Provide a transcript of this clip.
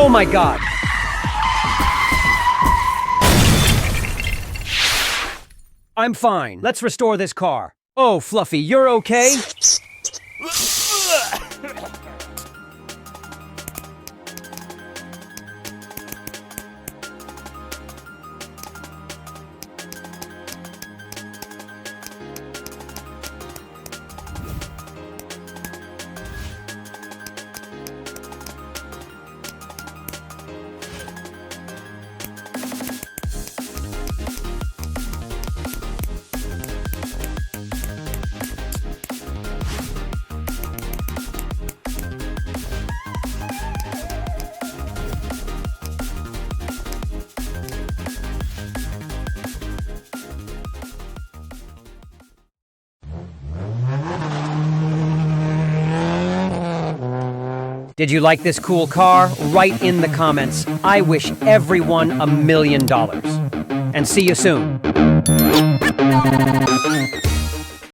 Oh my God! I'm fine. Let's restore this car. Oh, Fluffy, you're okay? Did you like this cool car? Write in the comments. I wish everyone $1 million. And see you soon.